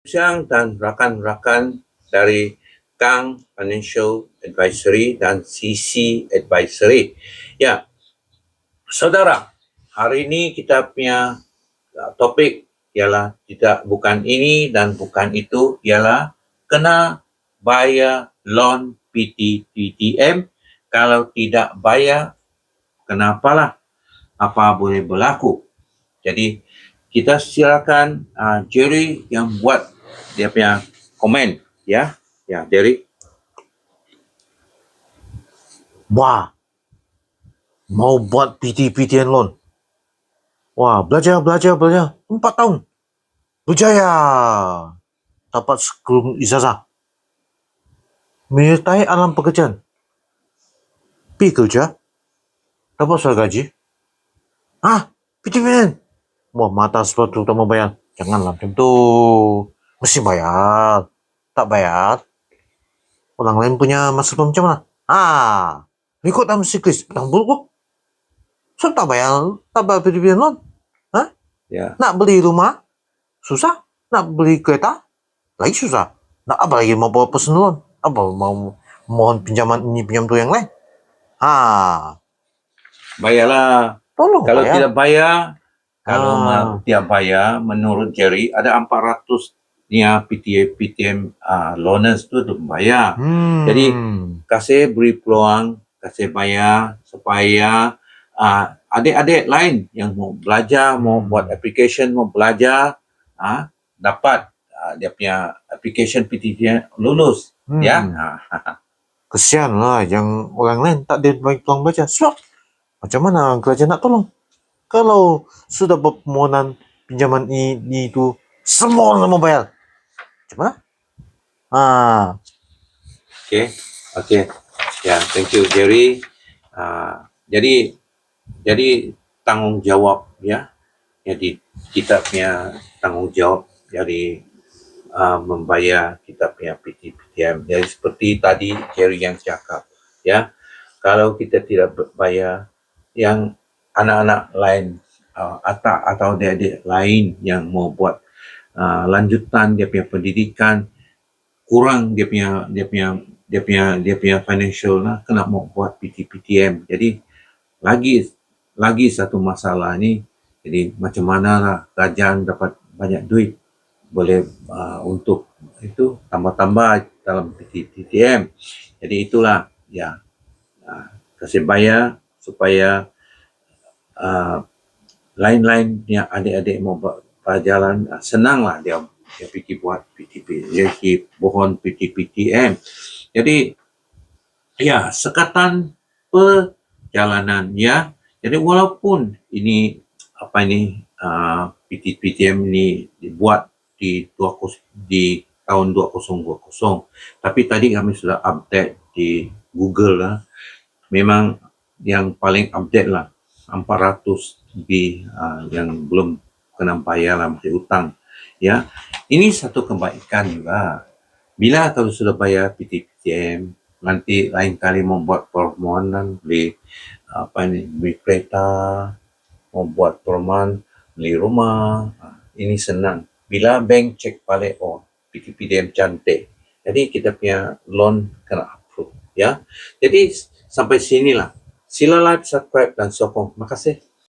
Siang dan rakan-rakan dari Kang Financial Advisory dan CC Advisory. Ya, saudara, hari ini kita punya topik ialah bukan ini dan bukan itu, ialah kena bayar loan PT-PTM. Kalau tidak bayar, kenapalah? Apa boleh berlaku? Jadi kita silakan Jerry yang buat dia punya komen, ya Jerry. Wah, mau buat PT-PTN loan. Wah, belajar 4 tahun. Berjaya. Dapat skrum ijazah. Menyertai alam pekerjaan. Pergi kerja. Dapat soal gaji. PT-PTN. Wah, mata sepatu tak mau bayar. Janganlah macam tu. Mesti bayar. Tak bayar, orang lain punya masa depan macam mana? Ikut dalam siklis. Petang buruk kok. So, tak bayar PT-PTN loan. Ya. Nak beli rumah, susah. Nak beli kereta, lagi susah. Nak apa lagi mau bawa personal loan? Apa mau mohon pinjaman ini, pinjam tu yang lain? Bayarlah. Tolong kalau bayar. tidak bayar, tidak bayar, menurut Jerry ada 400-nya PTM loaners tu bayar. Jadi kasih beri peluang, kasih bayar supaya adik-adik lain yang mau belajar, mau buat application, mau belajar, dapat dia punya application PTM lulus. Ya. Kesian lah yang orang lain tak ada bagi peluang belajar. Sebab macam mana kerajaan nak tolong? Kalau sudah buat permohonan pinjaman ini tu, semua orang mau bayar. Macam mana? Okay. Ya, thank you Jerry. Jadi tanggungjawab, ya. Jadi kita punya tanggungjawab dari membayar kita punya PT-PTM. Jadi seperti tadi Jerry yang cakap, ya. Kalau kita tidak bayar, yang anak-anak lain atau adik-adik lain yang mau buat lanjutan dia punya pendidikan, kurang dia punya financial lah, kena mau buat PT-PTM. Jadi lagi satu masalah ni. Jadi macam mana lah kerajaan dapat banyak duit boleh untuk itu tambah-tambah dalam PT-PTM. Jadi itulah, ya, kasih bayar supaya lain-lain yang adik-adik mau berjalan senanglah dia pergi buat pohon PT-PTM. Jadi ya, sekatan perjalanan, ya. Jadi walaupun ini PT-PTM ini dibuat di tahun 2020, tapi tadi kami sudah update di Google lah. Memang yang paling update lah 400 lebih yang belum kena bayar lah, masih hutang, ya. Ini satu kebaikan juga. Bila kalau sudah bayar PT-PTM, nanti lain kali membuat permohonan beli kereta, membuat permohonan beli rumah, ini senang. Bila bank cek balik, PT-PTM cantik, jadi kita punya loan kena approve, ya. Jadi sampai sinilah. Sila like, subscribe dan sokong. Terima kasih.